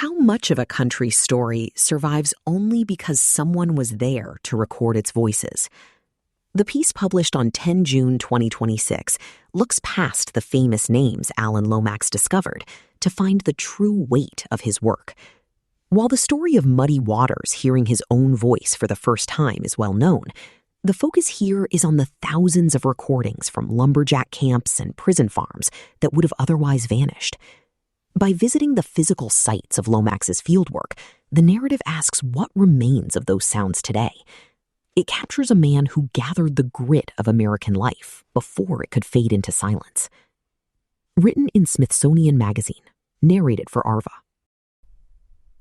How much of a country story survives only because someone was there to record its voices? The piece published on 10 June 2026 looks past the famous names Alan Lomax discovered to find the true weight of his work. While the story of Muddy Waters hearing his own voice for the first time is well known, the focus here is on the thousands of recordings from lumberjack camps and prison farms that would have otherwise vanished. By visiting the physical sites of Lomax's fieldwork, the narrative asks what remains of those sounds today. It captures a man who gathered the grit of American life before it could fade into silence. Written in Smithsonian Magazine, narrated for Arva.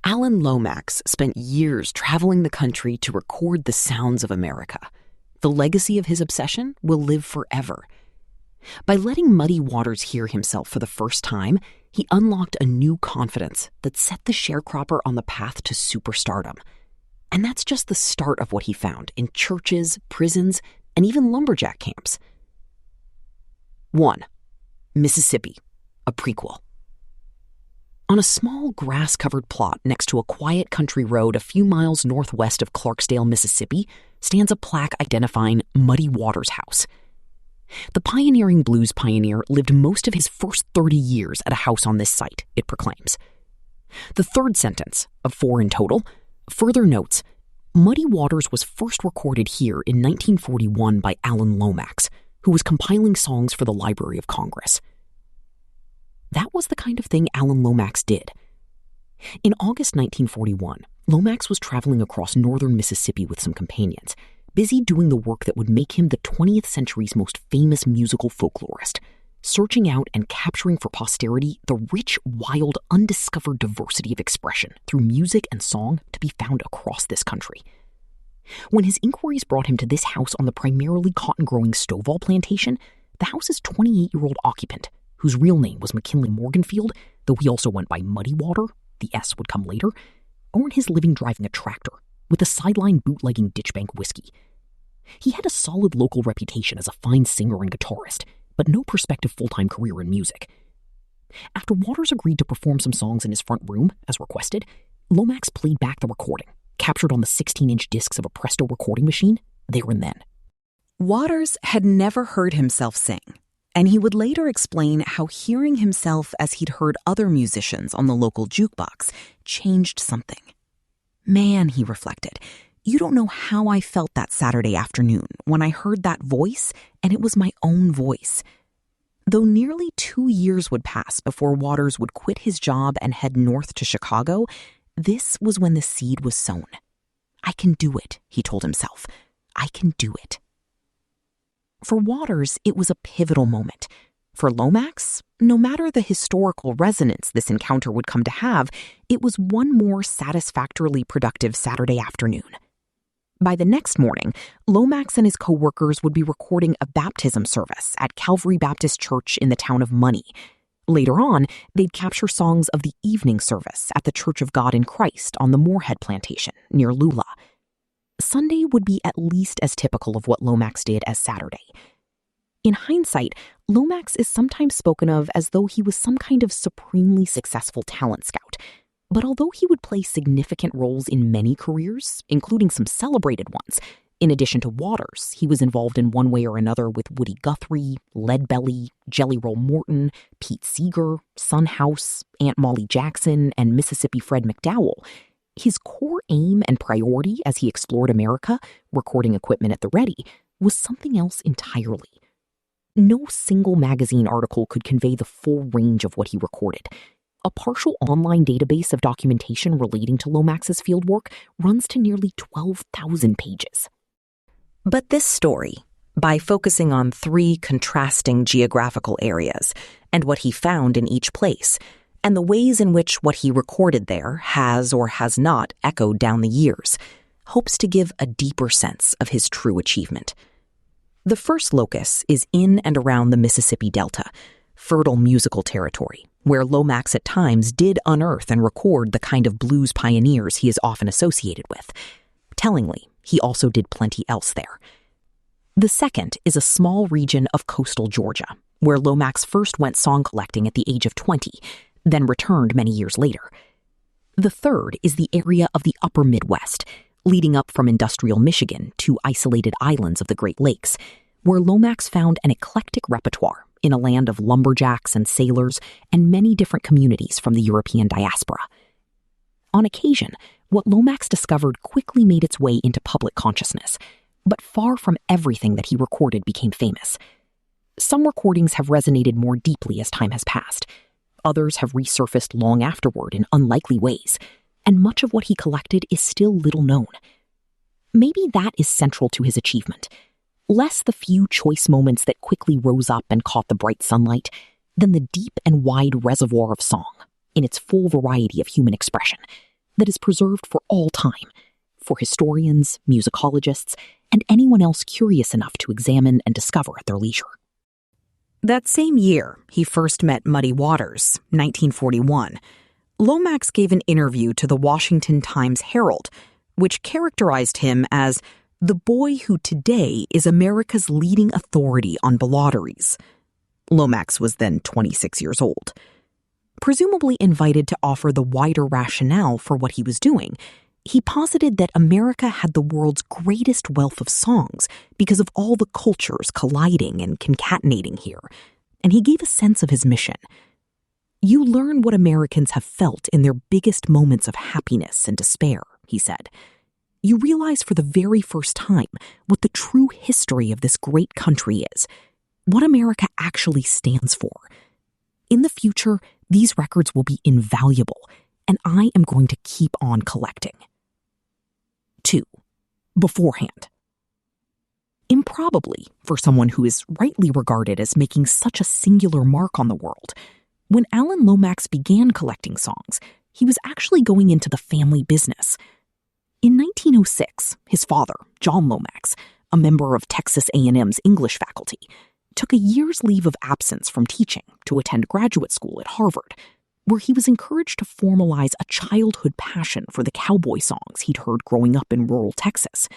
Alan Lomax spent years traveling the country to record the sounds of America. The legacy of his obsession will live forever. By letting Muddy Waters hear himself for the first time, he unlocked a new confidence that set the sharecropper on the path to superstardom. And that's just the start of what he found in churches, prisons, and even lumberjack camps. 1. Mississippi, a prequel. On a small grass-covered plot next to a quiet country road a few miles northwest of Clarksdale, Mississippi, stands a plaque identifying Muddy Waters' house. The pioneering blues pioneer lived most of his first 30 years at a house on this site, it proclaims. The third sentence, of 4 in total, further notes, Muddy Waters was first recorded here in 1941 by Alan Lomax, who was compiling songs for the Library of Congress. That was the kind of thing Alan Lomax did. In August 1941, Lomax was traveling across northern Mississippi with some companions, busy doing the work that would make him the 20th century's most famous musical folklorist, searching out and capturing for posterity the rich, wild, undiscovered diversity of expression through music and song to be found across this country. When his inquiries brought him to this house on the primarily cotton-growing Stovall plantation, the house's 28-year-old occupant, whose real name was McKinley Morganfield, though he also went by Muddy Water, the S would come later, earned his living driving a tractor with a sideline bootlegging ditchbank whiskey. He had a solid local reputation as a fine singer and guitarist, but no prospective full-time career in music. After Waters agreed to perform some songs in his front room, as requested, Lomax played back the recording, captured on the 16-inch discs of a Presto recording machine, there and then. Waters had never heard himself sing, and he would later explain how hearing himself as he'd heard other musicians on the local jukebox changed something. Man, he reflected, you don't know how I felt that Saturday afternoon when I heard that voice, and it was my own voice. Though nearly 2 years would pass before Waters would quit his job and head north to Chicago, this was when the seed was sown. I can do it, he told himself. I can do it. For Waters, it was a pivotal moment. For Lomax, no matter the historical resonance this encounter would come to have, it was one more satisfactorily productive Saturday afternoon. By the next morning, Lomax and his co-workers would be recording a baptism service at Calvary Baptist Church in the town of Money. Later on, they'd capture songs of the evening service at the Church of God in Christ on the Moorhead Plantation near Lula. Sunday would be at least as typical of what Lomax did as Saturday. In hindsight, Lomax is sometimes spoken of as though he was some kind of supremely successful talent scout. But although he would play significant roles in many careers, including some celebrated ones, in addition to Waters, he was involved in one way or another with Woody Guthrie, Leadbelly, Jelly Roll Morton, Pete Seeger, Son House, Aunt Molly Jackson, and Mississippi Fred McDowell. His core aim and priority as he explored America, recording equipment at the ready, was something else entirely. No single magazine article could convey the full range of what he recorded. A partial online database of documentation relating to Lomax's fieldwork runs to nearly 12,000 pages. But this story, by focusing on 3 contrasting geographical areas and what he found in each place, and the ways in which what he recorded there has or has not echoed down the years, hopes to give a deeper sense of his true achievement. The first locus is in and around the Mississippi Delta, fertile musical territory, where Lomax at times did unearth and record the kind of blues pioneers he is often associated with. Tellingly, he also did plenty else there. The second is a small region of coastal Georgia, where Lomax first went song collecting at the age of 20, then returned many years later. The third is the area of the upper Midwest, leading up from industrial Michigan to isolated islands of the Great Lakes, where Lomax found an eclectic repertoire in a land of lumberjacks and sailors and many different communities from the European diaspora. On occasion, what Lomax discovered quickly made its way into public consciousness, but far from everything that he recorded became famous. Some recordings have resonated more deeply as time has passed. Others have resurfaced long afterward in unlikely ways, and much of what he collected is still little known. Maybe that is central to his achievement. Less the few choice moments that quickly rose up and caught the bright sunlight than the deep and wide reservoir of song, in its full variety of human expression, that is preserved for all time, for historians, musicologists, and anyone else curious enough to examine and discover at their leisure. That same year, he first met Muddy Waters, 1941. Lomax gave an interview to the Washington Times-Herald, which characterized him as the boy who today is America's leading authority on balladaries. Lomax was then 26 years old. Presumably invited to offer the wider rationale for what he was doing, he posited that America had the world's greatest wealth of songs because of all the cultures colliding and concatenating here, and he gave a sense of his mission. You learn what Americans have felt in their biggest moments of happiness and despair, he said. You realize for the very first time what the true history of this great country is, what America actually stands for. In the future, these records will be invaluable, and I am going to keep on collecting. 2. Beforehand. Improbably, for someone who is rightly regarded as making such a singular mark on the world, when Alan Lomax began collecting songs, he was actually going into the family business. In 1906, his father, John Lomax, a member of Texas A&M's English faculty, took a year's leave of absence from teaching to attend graduate school at Harvard, where he was encouraged to formalize a childhood passion for the cowboy songs he'd heard growing up in rural Texas.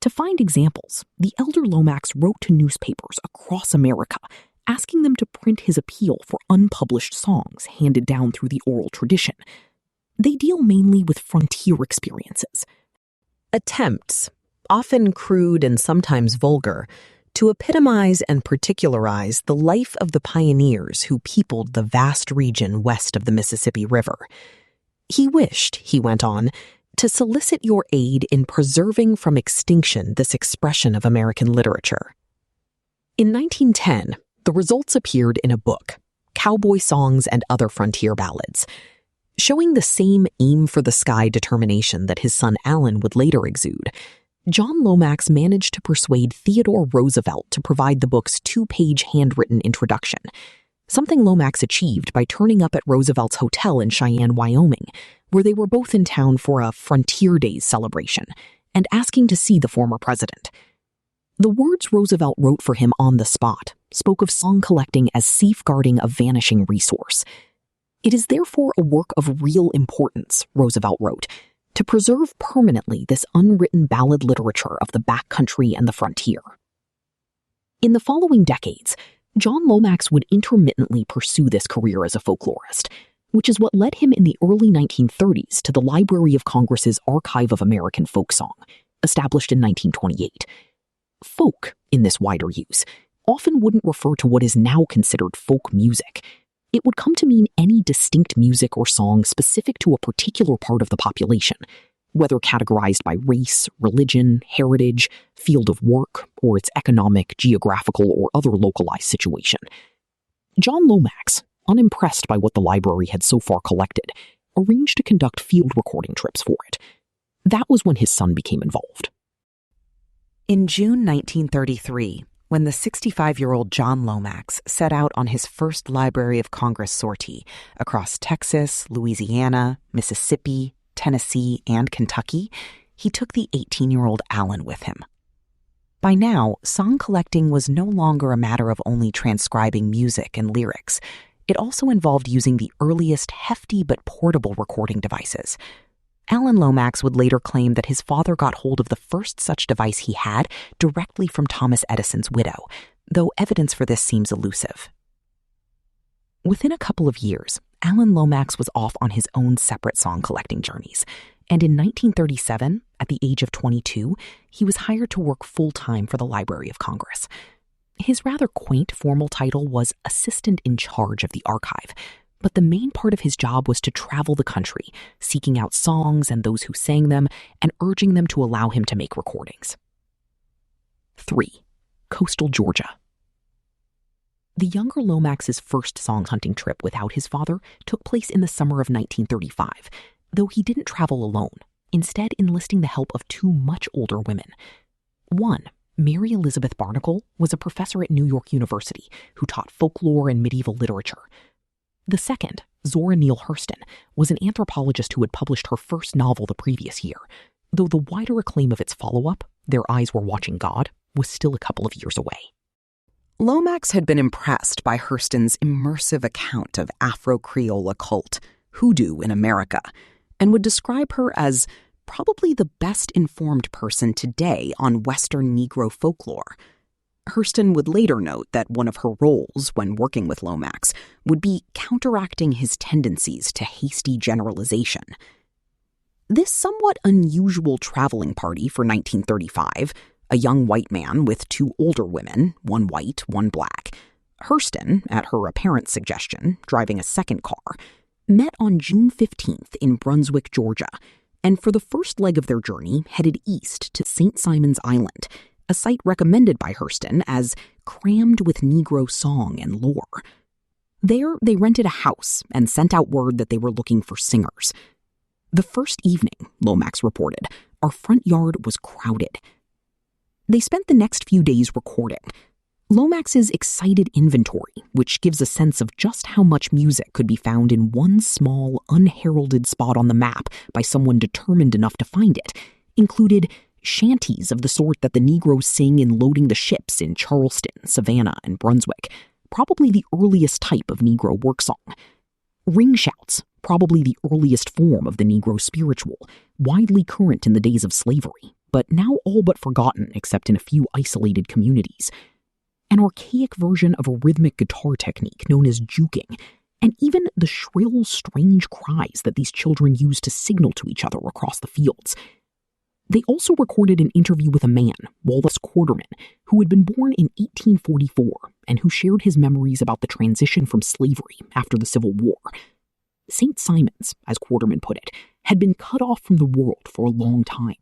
To find examples, the elder Lomax wrote to newspapers across America, asking them to print his appeal for unpublished songs handed down through the oral tradition. They deal mainly with frontier experiences. Attempts, often crude and sometimes vulgar, to epitomize and particularize the life of the pioneers who peopled the vast region west of the Mississippi River. He wished, he went on, to solicit your aid in preserving from extinction this expression of American literature. In 1910, the results appeared in a book, Cowboy Songs and Other Frontier Ballads, showing the same aim-for-the-sky determination that his son Alan would later exude. John Lomax managed to persuade Theodore Roosevelt to provide the book's 2-page handwritten introduction, something Lomax achieved by turning up at Roosevelt's hotel in Cheyenne, Wyoming, where they were both in town for a Frontier Days celebration, and asking to see the former president. The words Roosevelt wrote for him on the spot spoke of song collecting as safeguarding a vanishing resource. It is therefore a work of real importance, Roosevelt wrote, to preserve permanently this unwritten ballad literature of the backcountry and the frontier. In the following decades, John Lomax would intermittently pursue this career as a folklorist, which is what led him in the early 1930s to the Library of Congress's Archive of American Folk Song, established in 1928. Folk, in this wider use, often wouldn't refer to what is now considered folk music. It would come to mean any distinct music or song specific to a particular part of the population, whether categorized by race, religion, heritage, field of work, or its economic, geographical, or other localized situation. John Lomax, unimpressed by what the library had so far collected, arranged to conduct field recording trips for it. That was when his son became involved. In June 1933, when the 65-year-old John Lomax set out on his first Library of Congress sortie across Texas, Louisiana, Mississippi, Tennessee, and Kentucky, he took the 18-year-old Alan with him. By now, song collecting was no longer a matter of only transcribing music and lyrics. It also involved using the earliest hefty but portable recording devices. Alan Lomax would later claim that his father got hold of the first such device he had directly from Thomas Edison's widow, though evidence for this seems elusive. Within a couple of years, Alan Lomax was off on his own separate song collecting journeys, and in 1937, at the age of 22, he was hired to work full-time for the Library of Congress. His rather quaint formal title was assistant in charge of the archive, but the main part of his job was to travel the country, seeking out songs and those who sang them, and urging them to allow him to make recordings. 3. Coastal Georgia. The younger Lomax's first song hunting trip without his father took place in the summer of 1935, though he didn't travel alone, instead enlisting the help of two much older women. One, Mary Elizabeth Barnacle, was a professor at New York University who taught folklore and medieval literature. The second, Zora Neale Hurston, was an anthropologist who had published her first novel the previous year, though the wider acclaim of its follow-up, Their Eyes Were Watching God, was still a couple of years away. Lomax had been impressed by Hurston's immersive account of Afro-Creole occult, hoodoo in America, and would describe her as probably the best-informed person today on Western Negro folklore. Hurston would later note that one of her roles when working with Lomax would be counteracting his tendencies to hasty generalization. This somewhat unusual traveling party for 1935, a young white man with two older women, one white, one black, Hurston, at her apparent suggestion, driving a second car, met on June 15th in Brunswick, Georgia, and for the first leg of their journey headed east to St. Simon's Island, a site recommended by Hurston as crammed with Negro song and lore. There, they rented a house and sent out word that they were looking for singers. The first evening, Lomax reported, our front yard was crowded. They spent the next few days recording. Lomax's excited inventory, which gives a sense of just how much music could be found in one small, unheralded spot on the map by someone determined enough to find it, included shanties of the sort that the Negroes sing in loading the ships in Charleston, Savannah, and Brunswick, probably the earliest type of Negro work song. Ring shouts, probably the earliest form of the Negro spiritual, widely current in the days of slavery, but now all but forgotten except in a few isolated communities. An archaic version of a rhythmic guitar technique known as juking, and even the shrill, strange cries that these children used to signal to each other across the fields. They also recorded an interview with a man, Wallace Quarterman, who had been born in 1844 and who shared his memories about the transition from slavery after the Civil War. St. Simon's, as Quarterman put it, had been cut off from the world for a long time.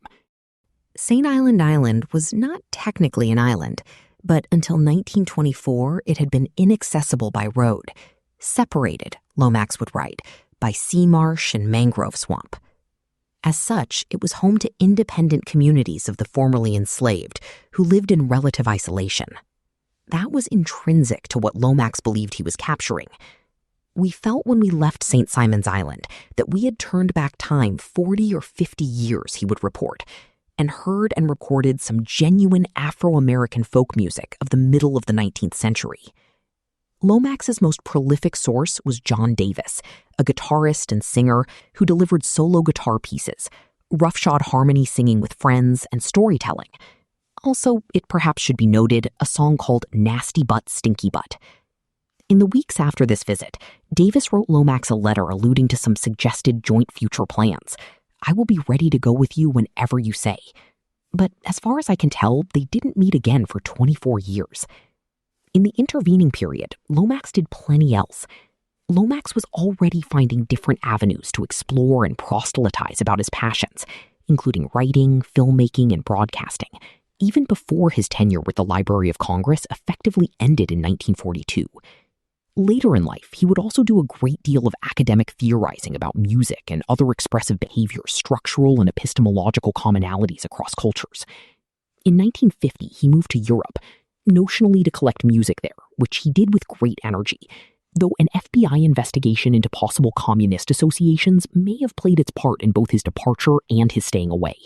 St. Island was not technically an island, but until 1924 it had been inaccessible by road, separated, Lomax would write, by sea marsh and mangrove swamp. As such, it was home to independent communities of the formerly enslaved who lived in relative isolation. That was intrinsic to what Lomax believed he was capturing. We felt when we left St. Simon's Island that we had turned back time 40 or 50 years, he would report, and heard and recorded some genuine Afro-American folk music of the middle of the 19th century. Lomax's most prolific source was John Davis, a guitarist and singer who delivered solo guitar pieces, roughshod harmony singing with friends, and storytelling. Also, it perhaps should be noted, a song called Nasty Butt, Stinky Butt. In the weeks after this visit, Davis wrote Lomax a letter alluding to some suggested joint future plans. I will be ready to go with you whenever you say. But as far as I can tell, they didn't meet again for 24 years. In the intervening period, Lomax did plenty else. Lomax was already finding different avenues to explore and proselytize about his passions, including writing, filmmaking, and broadcasting, even before his tenure with the Library of Congress effectively ended in 1942. Later in life, he would also do a great deal of academic theorizing about music and other expressive behavior's structural and epistemological commonalities across cultures. In 1950, he moved to Europe, notionally to collect music there, which he did with great energy, though an FBI investigation into possible communist associations may have played its part in both his departure and his staying away.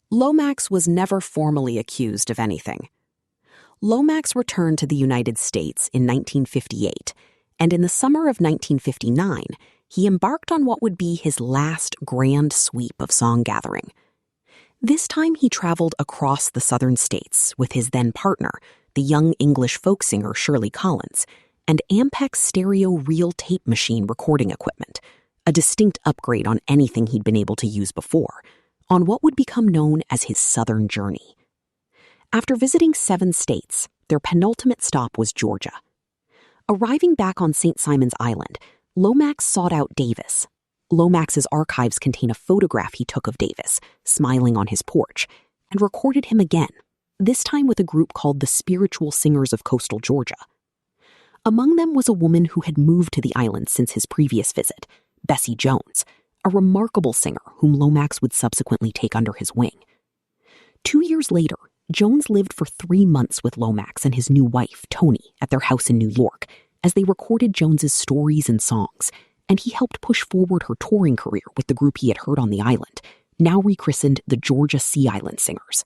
Lomax was never formally accused of anything. Lomax returned to the United States in 1958, and in the summer of 1959, he embarked on what would be his last grand sweep of song gathering. This time he traveled across the southern states with his then partner, the young English folk singer Shirley Collins, and Ampex stereo reel tape machine recording equipment, a distinct upgrade on anything he'd been able to use before, on what would become known as his Southern journey. After visiting 7 states, their penultimate stop was Georgia. Arriving back on St. Simon's Island, Lomax sought out Davis. Lomax's archives contain a photograph he took of Davis, smiling on his porch, and recorded him again, this time with a group called the Spiritual Singers of Coastal Georgia. Among them was a woman who had moved to the island since his previous visit, Bessie Jones, a remarkable singer whom Lomax would subsequently take under his wing. 2 years later, Jones lived for 3 months with Lomax and his new wife, Toni, at their house in New York, as they recorded Jones's stories and songs, and he helped push forward her touring career with the group he had heard on the island, now rechristened the Georgia Sea Island Singers.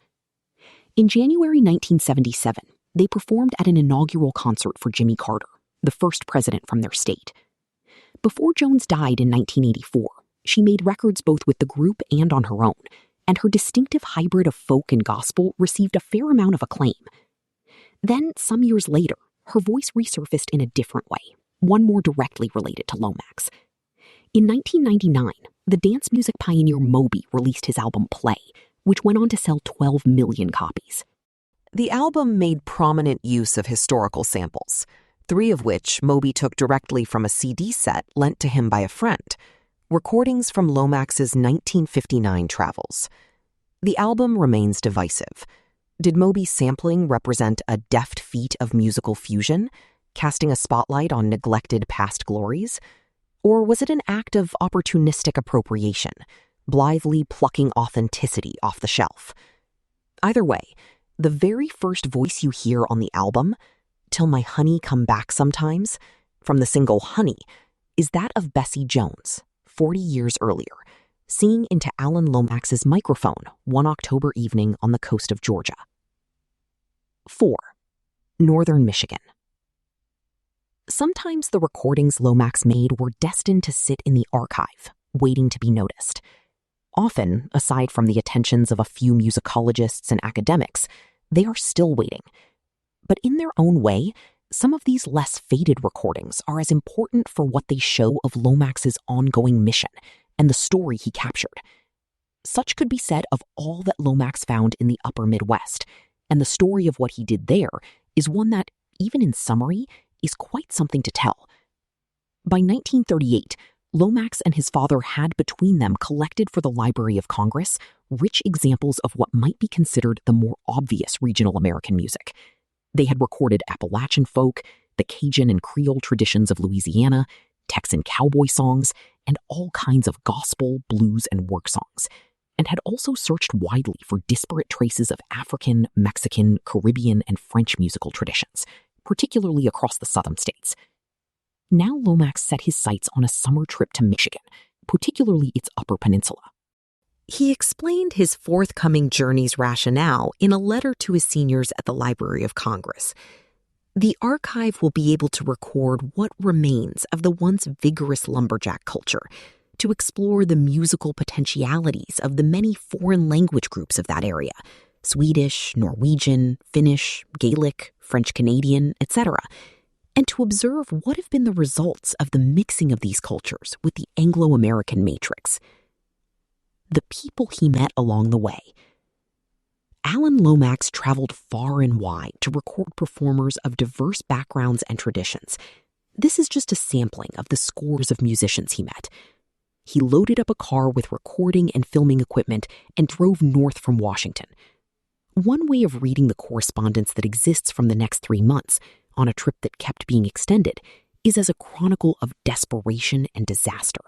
In January 1977, they performed at an inaugural concert for Jimmy Carter, the first president from their state. Before Jones died in 1984, she made records both with the group and on her own, and her distinctive hybrid of folk and gospel received a fair amount of acclaim. Then, some years later, her voice resurfaced in a different way, one more directly related to Lomax. In 1999, the dance music pioneer Moby released his album Play, which went on to sell 12 million copies. The album made prominent use of historical samples, 3 of which Moby took directly from a CD set lent to him by a friend, recordings from Lomax's 1959 travels. The album remains divisive. Did Moby's sampling represent a deft feat of musical fusion, casting a spotlight on neglected past glories? Or was it an act of opportunistic appropriation, blithely plucking authenticity off the shelf? Either way, the very first voice you hear on the album, Till My Honey Come Back Sometimes, from the single Honey, is that of Bessie Jones, 40 years earlier, singing into Alan Lomax's microphone one October evening on the coast of Georgia. 4. Northern Michigan. Sometimes the recordings Lomax made were destined to sit in the archive, waiting to be noticed. Often, aside from the attentions of a few musicologists and academics, they are still waiting. But in their own way, some of these less faded recordings are as important for what they show of Lomax's ongoing mission and the story he captured. Such could be said of all that Lomax found in the upper Midwest, and the story of what he did there is one that, even in summary, is quite something to tell. By 1938, Lomax and his father had between them collected for the Library of Congress rich examples of what might be considered the more obvious regional American music. They had recorded Appalachian folk, the Cajun and Creole traditions of Louisiana, Texan cowboy songs, and all kinds of gospel, blues, and work songs, and had also searched widely for disparate traces of African, Mexican, Caribbean, and French musical traditions, particularly across the southern states. Now Lomax set his sights on a summer trip to Michigan, particularly its Upper Peninsula. He explained his forthcoming journey's rationale in a letter to his seniors at the Library of Congress. The archive will be able to record what remains of the once vigorous lumberjack culture, to explore the musical potentialities of the many foreign language groups of that area, Swedish, Norwegian, Finnish, Gaelic, French Canadian, etc., and to observe what have been the results of the mixing of these cultures with the Anglo-American matrix. The people he met along the way. Alan Lomax traveled far and wide to record performers of diverse backgrounds and traditions. This is just a sampling of the scores of musicians he met. He loaded up a car with recording and filming equipment and drove north from Washington. One way of reading the correspondence that exists from the next 3 months, on a trip that kept being extended, is as a chronicle of desperation and disaster.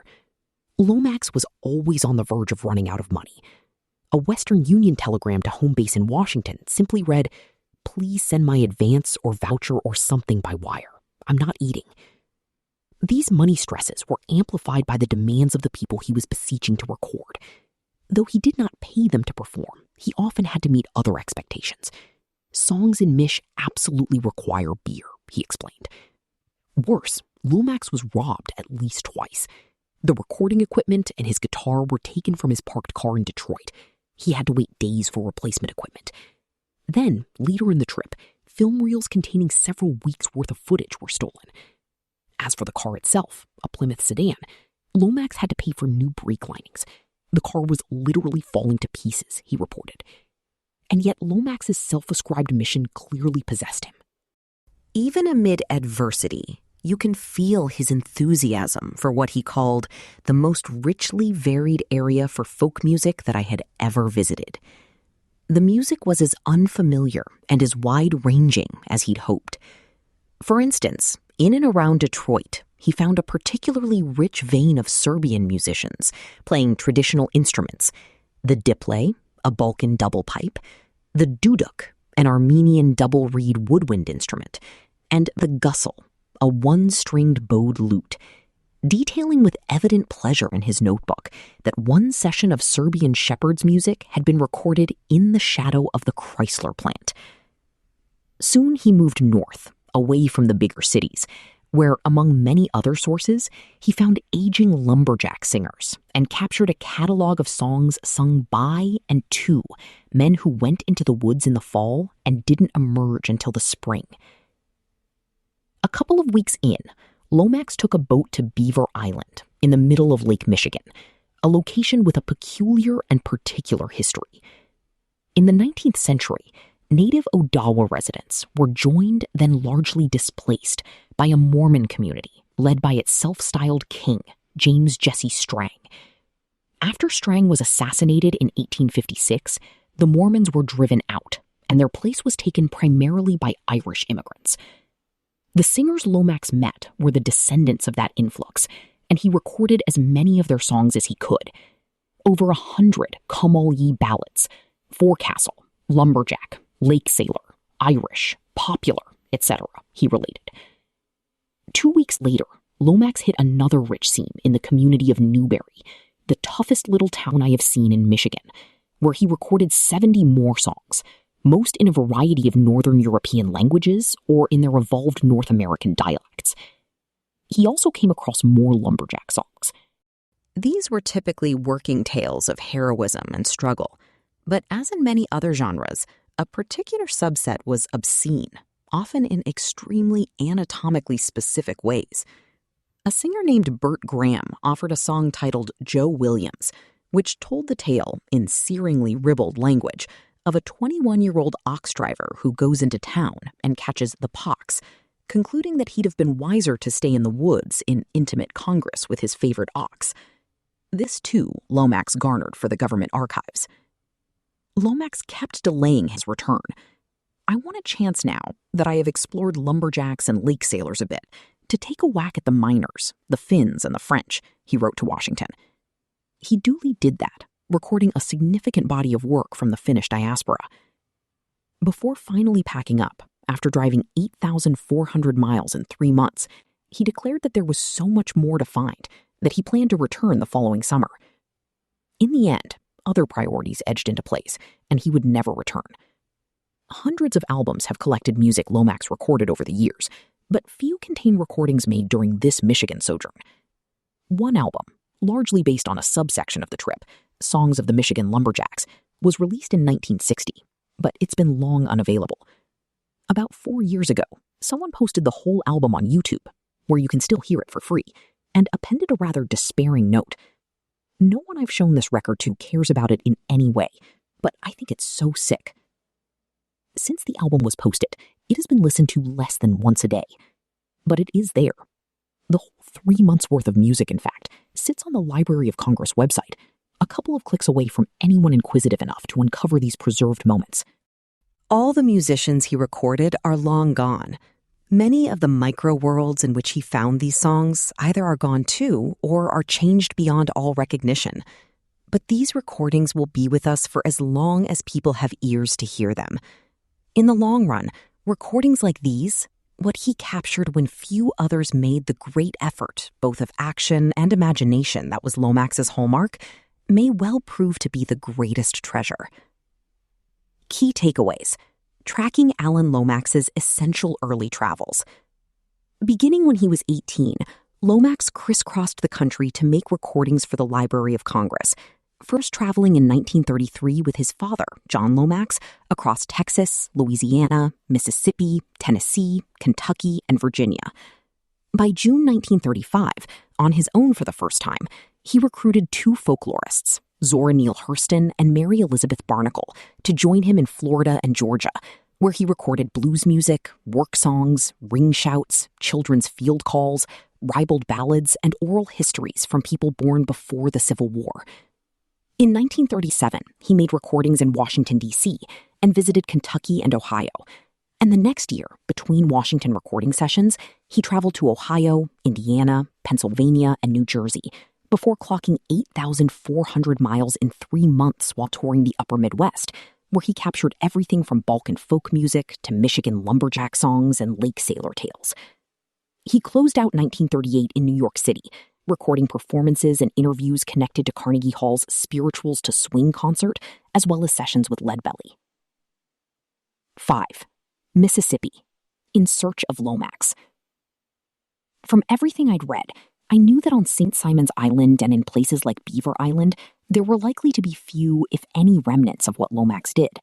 Lomax was always on the verge of running out of money. A Western Union telegram to home base in Washington simply read, "Please send my advance or voucher or something by wire. I'm not eating." These money stresses were amplified by the demands of the people he was beseeching to record. Though he did not pay them to perform, he often had to meet other expectations. Songs in Mish absolutely require beer, he explained. Worse, Lomax was robbed at least twice. The recording equipment and his guitar were taken from his parked car in Detroit. He had to wait days for replacement equipment. Then, later in the trip, film reels containing several weeks' worth of footage were stolen. As for the car itself, a Plymouth sedan, Lomax had to pay for new brake linings. The car was literally falling to pieces, he reported. And yet Lomax's self-ascribed mission clearly possessed him. Even amid adversity, you can feel his enthusiasm for what he called the most richly varied area for folk music that I had ever visited. The music was as unfamiliar and as wide-ranging as he'd hoped. For instance, in and around Detroit, he found a particularly rich vein of Serbian musicians playing traditional instruments: the diple, a Balkan double pipe, the duduk, an Armenian double reed woodwind instrument, and the gussel, a one-stringed bowed lute, detailing with evident pleasure in his notebook that one session of Serbian shepherd's music had been recorded in the shadow of the Chrysler plant. Soon he moved north, away from the bigger cities, where, among many other sources, he found aging lumberjack singers and captured a catalog of songs sung by and to men who went into the woods in the fall and didn't emerge until the spring. A couple of weeks in, Lomax took a boat to Beaver Island in the middle of Lake Michigan, a location with a peculiar and particular history. In the 19th century, native Odawa residents were joined, then largely displaced, by a Mormon community led by its self-styled king, James Jesse Strang. After Strang was assassinated in 1856, the Mormons were driven out, and their place was taken primarily by Irish immigrants. The singers Lomax met were the descendants of that influx, and he recorded as many of their songs as he could. Over 100 Come All Ye ballads: Forecastle, Lumberjack, Lake Sailor, Irish, Popular, etc., he related. 2 weeks later, Lomax hit another rich seam in the community of Newberry, the toughest little town I have seen in Michigan, where he recorded 70 more songs, most in a variety of Northern European languages or in their evolved North American dialects. He also came across more lumberjack songs. These were typically working tales of heroism and struggle, but as in many other genres, a particular subset was obscene, often in extremely anatomically specific ways. A singer named Bert Graham offered a song titled Joe Williams, which told the tale, in searingly ribald language, of a 21-year-old ox driver who goes into town and catches the pox, concluding that he'd have been wiser to stay in the woods in intimate congress with his favorite ox. This, too, Lomax garnered for the government archives. Lomax kept delaying his return. I want a chance now that I have explored lumberjacks and lake sailors a bit to take a whack at the miners, the Finns, and the French, he wrote to Washington. He duly did that, recording a significant body of work from the Finnish diaspora. Before finally packing up, after driving 8,400 miles in 3 months, he declared that there was so much more to find that he planned to return the following summer. In the end, other priorities edged into place, and he would never return. Hundreds of albums have collected music Lomax recorded over the years, but few contain recordings made during this Michigan sojourn. One album, largely based on a subsection of the trip, Songs of the Michigan Lumberjacks, was released in 1960, but it's been long unavailable. About 4 years ago, someone posted the whole album on YouTube, where you can still hear it for free, and appended a rather despairing note. No one I've shown this record to cares about it in any way, but I think it's so sick. Since the album was posted, it has been listened to less than once a day. But it is there. The whole 3 months' worth of music, in fact, sits on the Library of Congress website, a couple of clicks away from anyone inquisitive enough to uncover these preserved moments. All the musicians he recorded are long gone. Many of the micro-worlds in which he found these songs either are gone too or are changed beyond all recognition. But these recordings will be with us for as long as people have ears to hear them. In the long run, recordings like these, what he captured when few others made the great effort, both of action and imagination that was Lomax's hallmark, may well prove to be the greatest treasure. Key takeaways: tracking Alan Lomax's essential early travels. Beginning when he was 18, Lomax crisscrossed the country to make recordings for the Library of Congress, first traveling in 1933 with his father, John Lomax, across Texas, Louisiana, Mississippi, Tennessee, Kentucky, and Virginia. By June 1935, on his own for the first time, he recruited two folklorists, Zora Neale Hurston and Mary Elizabeth Barnacle, to join him in Florida and Georgia, where he recorded blues music, work songs, ring shouts, children's field calls, ribald ballads, and oral histories from people born before the Civil War. In 1937, he made recordings in Washington, D.C., and visited Kentucky and Ohio. And the next year, between Washington recording sessions, he traveled to Ohio, Indiana, Pennsylvania, and New Jersey, before clocking 8,400 miles in 3 months while touring the upper Midwest, where he captured everything from Balkan folk music to Michigan lumberjack songs and lake sailor tales. He closed out 1938 in New York City, recording performances and interviews connected to Carnegie Hall's Spirituals to Swing concert, as well as sessions with Leadbelly. 5. Mississippi, in search of Lomax. From everything I'd read, I knew that on St. Simon's Island and in places like Beaver Island, there were likely to be few, if any, remnants of what Lomax did.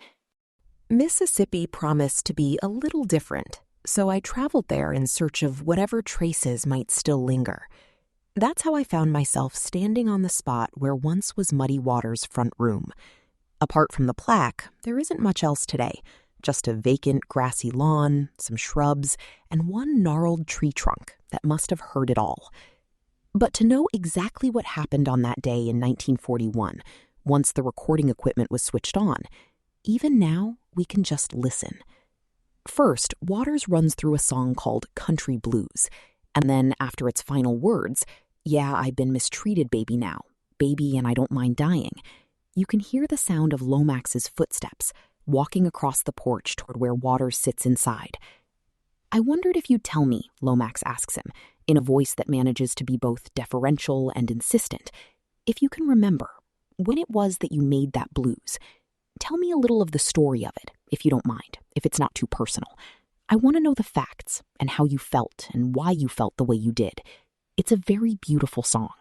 Mississippi promised to be a little different, so I traveled there in search of whatever traces might still linger. That's how I found myself standing on the spot where once was Muddy Waters' front room. Apart from the plaque, there isn't much else today, just a vacant grassy lawn, some shrubs, and one gnarled tree trunk that must have heard it all. But to know exactly what happened on that day in 1941, once the recording equipment was switched on, even now we can just listen. First, Waters runs through a song called Country Blues, and then after its final words, "Yeah, I've been mistreated, baby now, baby, and I don't mind dying," you can hear the sound of Lomax's footsteps, walking across the porch toward where Waters sits inside. "I wondered if you'd tell me," Lomax asks him, in a voice that manages to be both deferential and insistent, "if you can remember when it was that you made that blues. Tell me a little of the story of it, if you don't mind, if it's not too personal. I want to know the facts and how you felt and why you felt the way you did. It's a very beautiful song."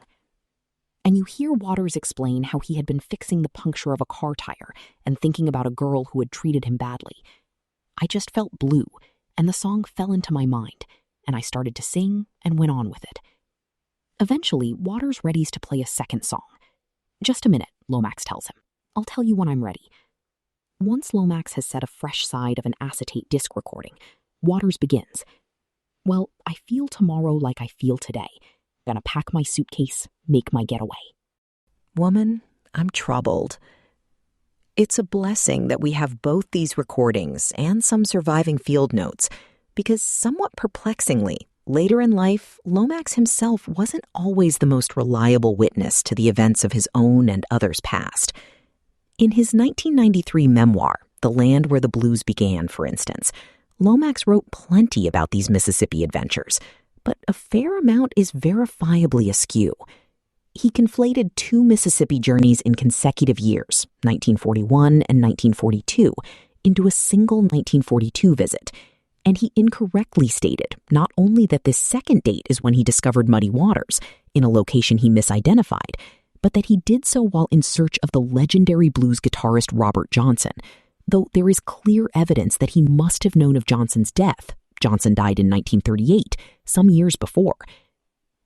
And you hear Waters explain how he had been fixing the puncture of a car tire and thinking about a girl who had treated him badly. "I just felt blue, and the song fell into my mind, and I started to sing and went on with it." Eventually, Waters readies to play a second song. "Just a minute," Lomax tells him. "I'll tell you when I'm ready." Once Lomax has set a fresh side of an acetate disc recording, Waters begins. "Well, I feel tomorrow like I feel today. Gonna pack my suitcase, make my getaway." Woman, I'm troubled. It's a blessing that we have both these recordings and some surviving field notes, because somewhat perplexingly, later in life, Lomax himself wasn't always the most reliable witness to the events of his own and others' past. In his 1993 memoir, The Land Where the Blues Began, for instance, Lomax wrote plenty about these Mississippi adventures, but a fair amount is verifiably askew. He conflated two Mississippi journeys in consecutive years, 1941 and 1942, into a single 1942 visit, and he incorrectly stated not only that this second date is when he discovered Muddy Waters, in a location he misidentified, but that he did so while in search of the legendary blues guitarist Robert Johnson, though there is clear evidence that he must have known of Johnson's death. Johnson died in 1938, some years before.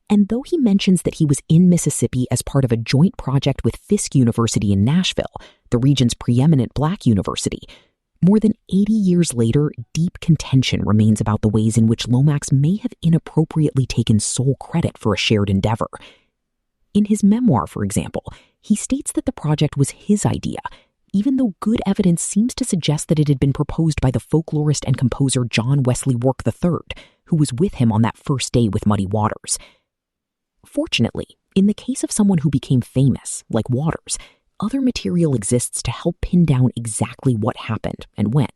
And though he mentions that he was in Mississippi as part of a joint project with Fisk University in Nashville, the region's preeminent black university, more than 80 years later, deep contention remains about the ways in which Lomax may have inappropriately taken sole credit for a shared endeavor. In his memoir, for example, he states that the project was his idea, even though good evidence seems to suggest that it had been proposed by the folklorist and composer John Wesley Work III, who was with him on that first day with Muddy Waters. Fortunately, in the case of someone who became famous, like Waters, other material exists to help pin down exactly what happened and when.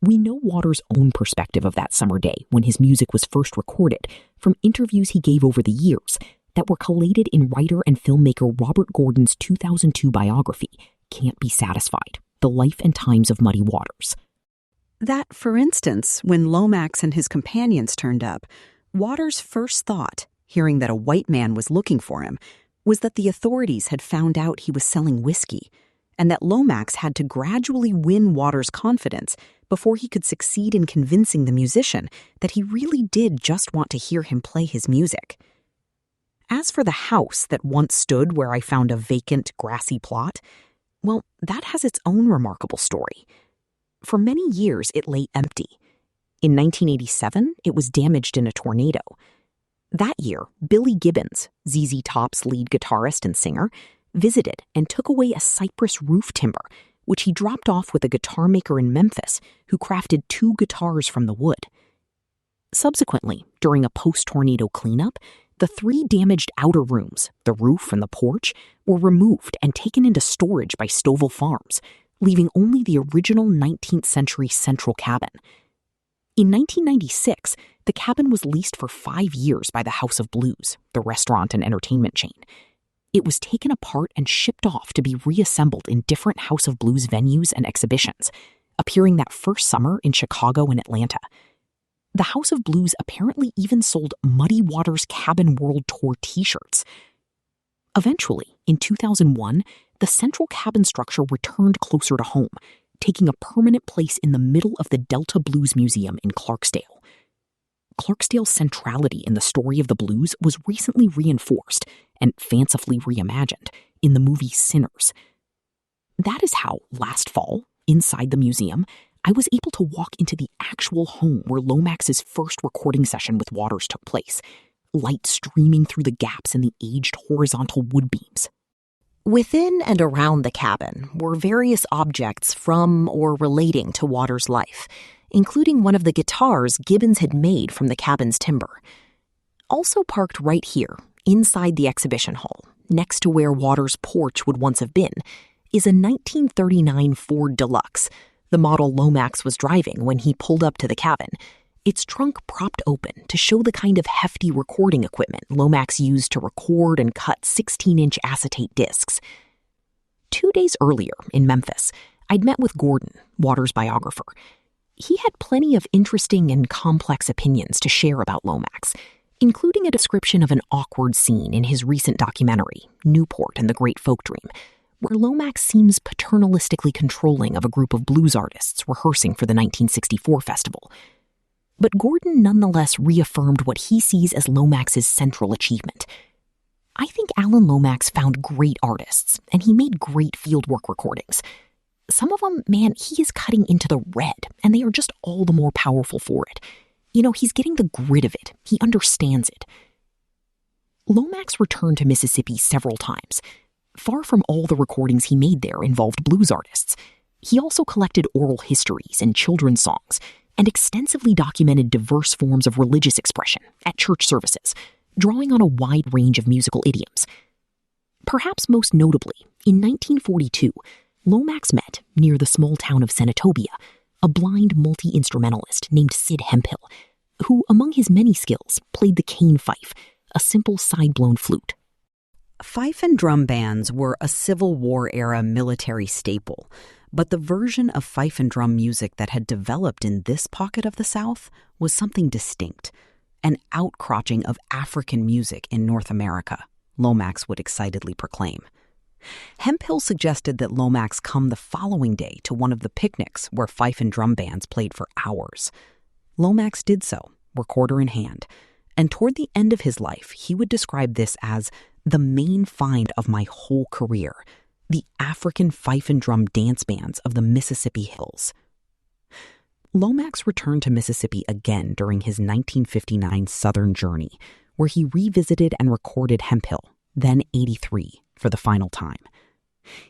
We know Waters' own perspective of that summer day when his music was first recorded from interviews he gave over the years that were collated in writer and filmmaker Robert Gordon's 2002 biography, Can't Be Satisfied, The Life and Times of Muddy Waters. That, for instance, when Lomax and his companions turned up, Waters' first thought, hearing that a white man was looking for him, was that the authorities had found out he was selling whiskey, and that Lomax had to gradually win Waters' confidence before he could succeed in convincing the musician that he really did just want to hear him play his music. As for the house that once stood where I found a vacant, grassy plot, well, that has its own remarkable story. For many years, it lay empty. In 1987, it was damaged in a tornado. That year, Billy Gibbons, ZZ Top's lead guitarist and singer, visited and took away a cypress roof timber, which he dropped off with a guitar maker in Memphis who crafted 2 guitars from the wood. Subsequently, during a post-tornado cleanup, the 3 damaged outer rooms, the roof and the porch, were removed and taken into storage by Stovall Farms, leaving only the original 19th century central cabin. In 1996, the cabin was leased for 5 years by the House of Blues, the restaurant and entertainment chain. It was taken apart and shipped off to be reassembled in different House of Blues venues and exhibitions, appearing that first summer in Chicago and Atlanta. The House of Blues apparently even sold Muddy Waters Cabin World Tour t-shirts. Eventually, in 2001, the central cabin structure returned closer to home, taking a permanent place in the middle of the Delta Blues Museum in Clarksdale. Clarksdale's centrality in the story of the blues was recently reinforced and fancifully reimagined in the movie Sinners. That is how, last fall, inside the museum, I was able to walk into the actual home where Lomax's first recording session with Waters took place, light streaming through the gaps in the aged horizontal wood beams. Within and around the cabin were various objects from or relating to Waters' life, including one of the guitars Gibbons had made from the cabin's timber. Also parked right here, inside the exhibition hall, next to where Waters' porch would once have been, is a 1939 Ford Deluxe, the model Lomax was driving when he pulled up to the cabin, its trunk propped open to show the kind of hefty recording equipment Lomax used to record and cut 16-inch acetate discs. 2 days earlier, in Memphis, I'd met with Gordon, Waters' biographer. He had plenty of interesting and complex opinions to share about Lomax, including a description of an awkward scene in his recent documentary, Newport and the Great Folk Dream, where Lomax seems paternalistically controlling of a group of blues artists rehearsing for the 1964 festival. But Gordon nonetheless reaffirmed what he sees as Lomax's central achievement. I think Alan Lomax found great artists, and he made great fieldwork recordings. Some of them, man, he is cutting into the red, and they are just all the more powerful for it. You know, he's getting the grit of it. He understands it. Lomax returned to Mississippi several times. Far from all the recordings he made there involved blues artists. He also collected oral histories and children's songs, and extensively documented diverse forms of religious expression at church services, drawing on a wide range of musical idioms. Perhaps most notably, in 1942, Lomax met, near the small town of Senatobia, a blind multi-instrumentalist named Sid Hemphill, who, among his many skills, played the cane fife, a simple side-blown flute. Fife and drum bands were a Civil War-era military staple, but the version of fife and drum music that had developed in this pocket of the South was something distinct, an outcropping of African music in North America, Lomax would excitedly proclaim. Hemphill suggested that Lomax come the following day to one of the picnics where fife and drum bands played for hours. Lomax did so, recorder in hand, and toward the end of his life, he would describe this as the main find of my whole career, the African fife and drum dance bands of the Mississippi Hills. Lomax returned to Mississippi again during his 1959 Southern journey, where he revisited and recorded Hemphill, then 83, for the final time.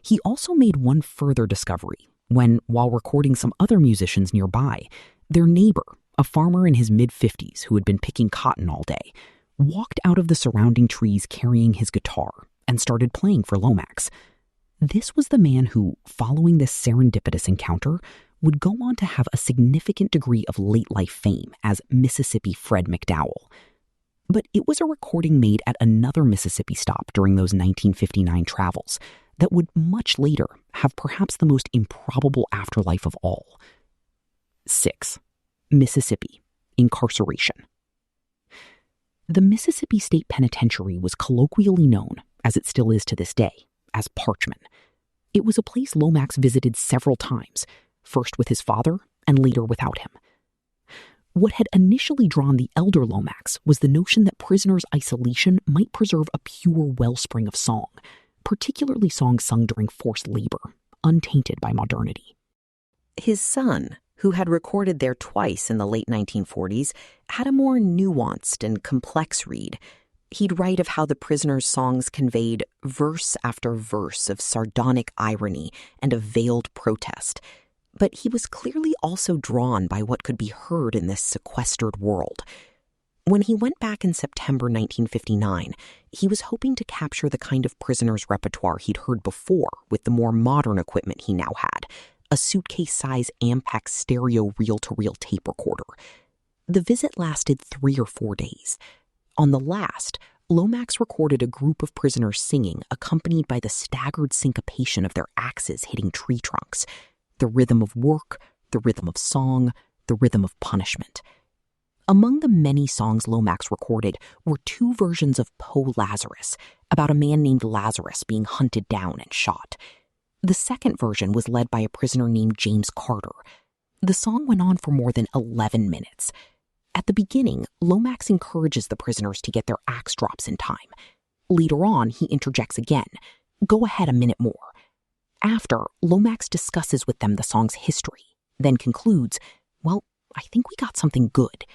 He also made one further discovery when, while recording some other musicians nearby, their neighbor, a farmer in his mid-50s who had been picking cotton all day, walked out of the surrounding trees carrying his guitar and started playing for Lomax. This was the man who, following this serendipitous encounter, would go on to have a significant degree of late-life fame as Mississippi Fred McDowell. But it was a recording made at another Mississippi stop during those 1959 travels that would much later have perhaps the most improbable afterlife of all. 6. Mississippi. Incarceration. The Mississippi State Penitentiary was colloquially known as it still is to this day, as Parchman. It was a place Lomax visited several times, first with his father and later without him. What had initially drawn the elder Lomax was the notion that prisoners' isolation might preserve a pure wellspring of song, particularly songs sung during forced labor, untainted by modernity. His son, who had recorded there twice in the late 1940s, had a more nuanced and complex read. He'd write of how the prisoners' songs conveyed verse after verse of sardonic irony and of veiled protest. But he was clearly also drawn by what could be heard in this sequestered world. When he went back in September 1959, he was hoping to capture the kind of prisoners' repertoire he'd heard before with the more modern equipment he now had, a suitcase-size Ampex stereo reel-to-reel tape recorder. The visit lasted 3 or 4 days. On the last, Lomax recorded a group of prisoners singing, accompanied by the staggered syncopation of their axes hitting tree trunks, the rhythm of work, the rhythm of song, the rhythm of punishment. Among the many songs Lomax recorded were 2 versions of Poe Lazarus, about a man named Lazarus being hunted down and shot. The second version was led by a prisoner named James Carter. The song went on for more than 11 minutes. At the beginning, Lomax encourages the prisoners to get their axe drops in time. Later on, he interjects again, "Go ahead a minute more." After, Lomax discusses with them the song's history, then concludes, "Well, I think we got something good."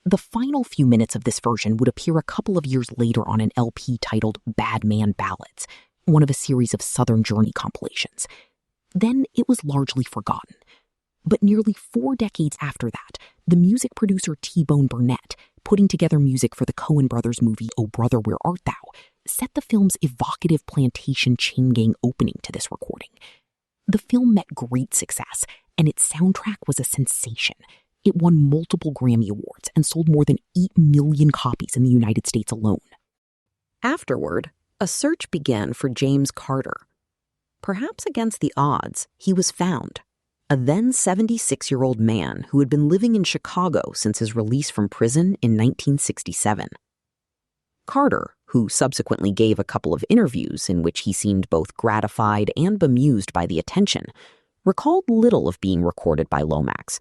The final few minutes of this version would appear a couple of years later on an LP titled Bad Man Ballads, one of a series of Southern Journey compilations. Then it was largely forgotten. But nearly 4 decades after that, the music producer T-Bone Burnett, putting together music for the Coen brothers movie Oh Brother, Where Art Thou, set the film's evocative plantation chain gang opening to this recording. The film met great success, and its soundtrack was a sensation. It won multiple Grammy Awards and sold more than 8 million copies in the United States alone. Afterward, a search began for James Carter. Perhaps against the odds, he was found. A then 76-year-old man who had been living in Chicago since his release from prison in 1967. Carter, who subsequently gave a couple of interviews in which he seemed both gratified and bemused by the attention, recalled little of being recorded by Lomax,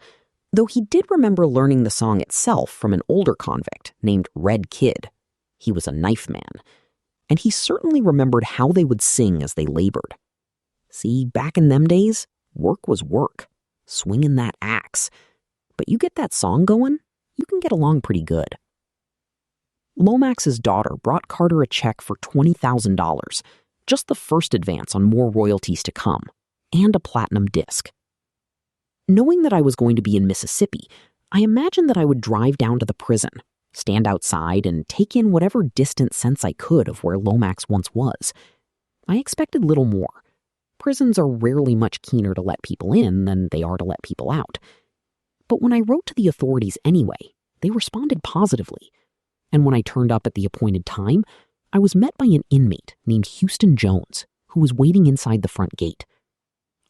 though he did remember learning the song itself from an older convict named Red Kid. He was a knife man, and he certainly remembered how they would sing as they labored. See, back in them days, work was work, swinging that axe. But you get that song going, you can get along pretty good. Lomax's daughter brought Carter a check for $20,000, just the first advance on more royalties to come, and a platinum disc. Knowing that I was going to be in Mississippi, I imagined that I would drive down to the prison, stand outside, and take in whatever distant sense I could of where Lomax once was. I expected little more. Prisons are rarely much keener to let people in than they are to let people out. But when I wrote to the authorities anyway, they responded positively. And when I turned up at the appointed time, I was met by an inmate named Houston Jones, who was waiting inside the front gate.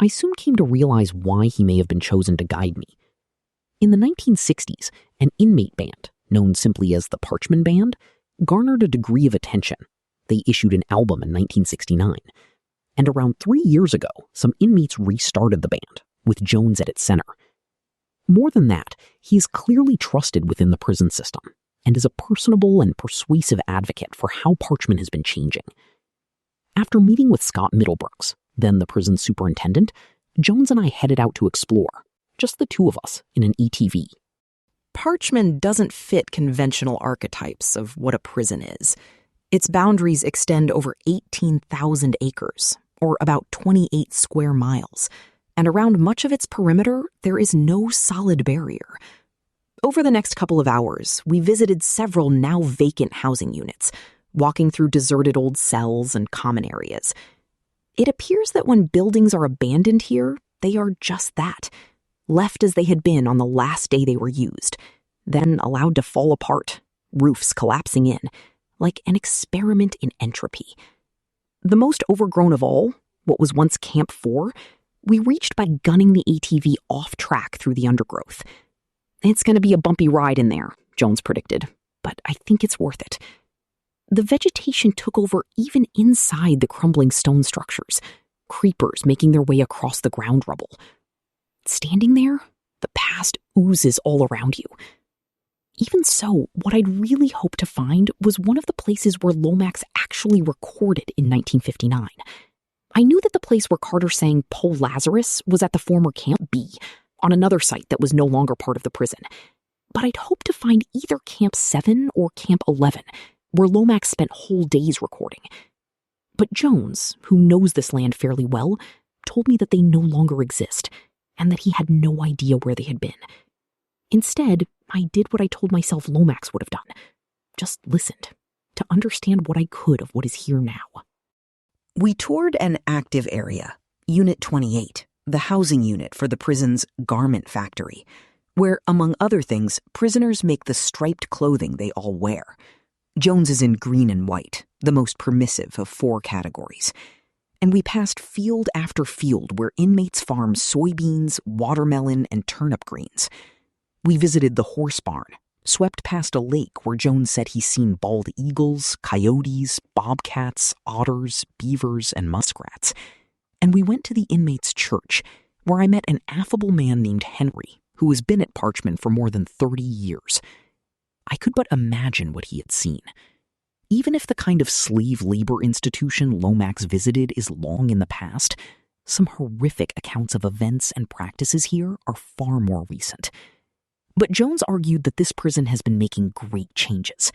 I soon came to realize why he may have been chosen to guide me. In the 1960s, an inmate band, known simply as the Parchman Band, garnered a degree of attention. They issued an album in 1969. And around 3 years ago, some inmates restarted the band, with Jones at its center. More than that, he is clearly trusted within the prison system, and is a personable and persuasive advocate for how Parchman has been changing. After meeting with Scott Middlebrooks, then the prison superintendent, Jones and I headed out to explore, just the two of us in an ATV. Parchman doesn't fit conventional archetypes of what a prison is. Its boundaries extend over 18,000 acres, or about 28 square miles, and around much of its perimeter, there is no solid barrier. Over the next couple of hours, we visited several now vacant housing units, walking through deserted old cells and common areas. It appears that when buildings are abandoned here, they are just that, left as they had been on the last day they were used, then allowed to fall apart, roofs collapsing in, like an experiment in entropy. The most overgrown of all, what was once Camp 4, we reached by gunning the ATV off track through the undergrowth. "It's going to be a bumpy ride in there," Jones predicted, "but I think it's worth it." The vegetation took over even inside the crumbling stone structures, creepers making their way across the ground rubble. Standing there, the past oozes all around you. Even so, what I'd really hoped to find was one of the places where Lomax actually recorded in 1959. I knew that the place where Carter sang Poor Lazarus was at the former Camp B, on another site that was no longer part of the prison. But I'd hoped to find either Camp 7 or Camp 11, where Lomax spent whole days recording. But Jones, who knows this land fairly well, told me that they no longer exist, and that he had no idea where they had been. Instead, I did what I told myself Lomax would have done. Just listened, to understand what I could of what is here now. We toured an active area, Unit 28, the housing unit for the prison's garment factory, where, among other things, prisoners make the striped clothing they all wear. Jones is in green and white, the most permissive of 4 categories. And we passed field after field where inmates farm soybeans, watermelon, and turnip greens. We visited the horse barn, swept past a lake where Jones said he's seen bald eagles, coyotes, bobcats, otters, beavers, and muskrats. And we went to the inmates' church, where I met an affable man named Henry, who has been at Parchman for more than 30 years. I could but imagine what he had seen. Even if the kind of slave labor institution Lomax visited is long in the past, some horrific accounts of events and practices here are far more recent. But Jones argued that this prison has been making great changes.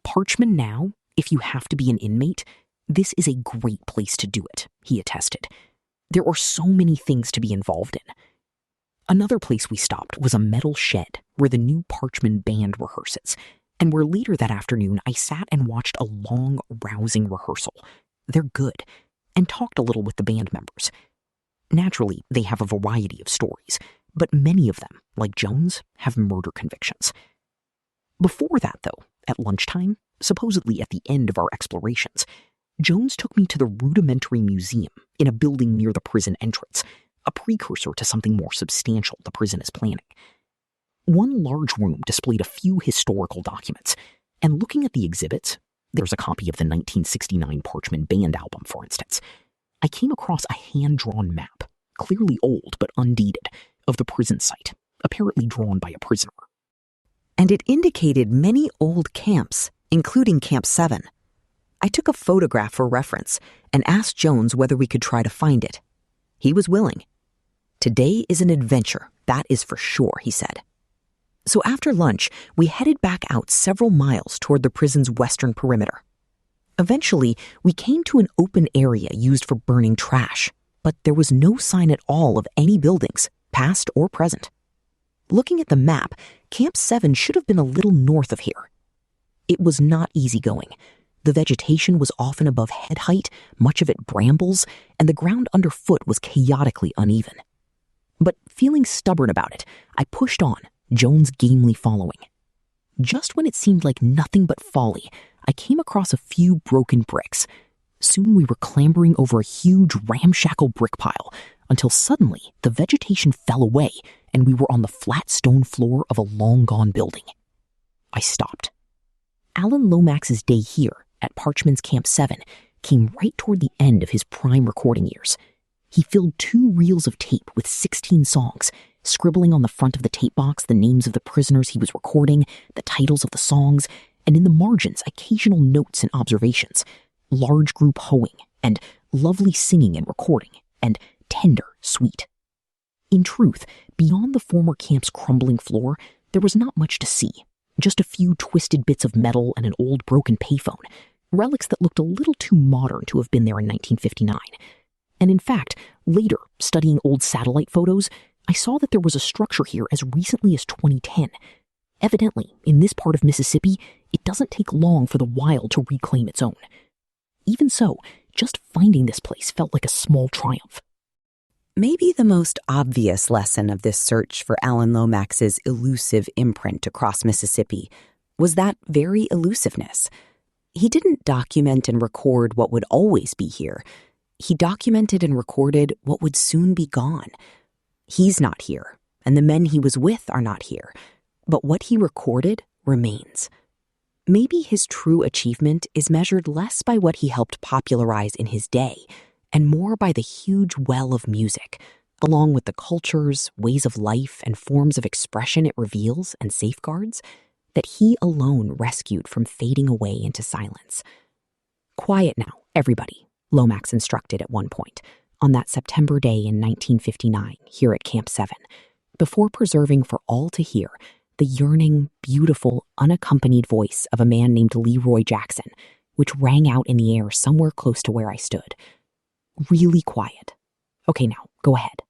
Parchman now, if you have to be an inmate, this is a great place to do it, he attested. There are so many things to be involved in. Another place we stopped was a metal shed where the new Parchman band rehearses, and where later that afternoon I sat and watched a long, rousing rehearsal. They're good, and talked a little with the band members. Naturally, they have a variety of stories, but many of them, like Jones, have murder convictions. Before that, though, at lunchtime, supposedly at the end of our explorations, Jones took me to the rudimentary museum in a building near the prison entrance, a precursor to something more substantial the prison is planning. One large room displayed a few historical documents, and looking at the exhibits, there's a copy of the 1969 Parchman Band album, for instance, I came across a hand-drawn map, clearly old but undated, of the prison site, apparently drawn by a prisoner. And it indicated many old camps, including Camp 7. I took a photograph for reference and asked Jones whether we could try to find it. He was willing. Today is an adventure, that is for sure, he said. So after lunch, we headed back out several miles toward the prison's western perimeter. Eventually, we came to an open area used for burning trash, but there was no sign at all of any buildings, past or present. Looking at the map, Camp 7 should have been a little north of here. It was not easy going. The vegetation was often above head height, much of it brambles, and the ground underfoot was chaotically uneven. But feeling stubborn about it, I pushed on, Jones gamely following. Just when it seemed like nothing but folly, I came across a few broken bricks. Soon we were clambering over a huge ramshackle brick pile, until suddenly the vegetation fell away and we were on the flat stone floor of a long-gone building. I stopped. Alan Lomax's day here at Parchman's Camp 7 came right toward the end of his prime recording years. He filled 2 reels of tape with 16 songs, scribbling on the front of the tape box the names of the prisoners he was recording, the titles of the songs, and in the margins occasional notes and observations, large group hoeing, and lovely singing and recording, and tender, sweet. In truth, beyond the former camp's crumbling floor, there was not much to see, just a few twisted bits of metal and an old broken payphone, relics that looked a little too modern to have been there in 1959. And in fact, later, studying old satellite photos, I saw that there was a structure here as recently as 2010. Evidently, in this part of Mississippi, it doesn't take long for the wild to reclaim its own. Even so, just finding this place felt like a small triumph. Maybe the most obvious lesson of this search for Alan Lomax's elusive imprint across Mississippi was that very elusiveness. He didn't document and record what would always be here. He documented and recorded what would soon be gone. He's not here, and the men he was with are not here, but what he recorded remains. maybe his true achievement is measured less by what he helped popularize in his day and more by the huge well of music, along with the cultures, ways of life, and forms of expression it reveals and safeguards, that he alone rescued from fading away into silence. "Quiet now, everybody," Lomax instructed at one point, on that September day in 1959 here at Camp 7, before preserving for all to hear the yearning, beautiful, unaccompanied voice of a man named Leroy Jackson, which rang out in the air somewhere close to where I stood. "Really quiet. Okay, now, go ahead."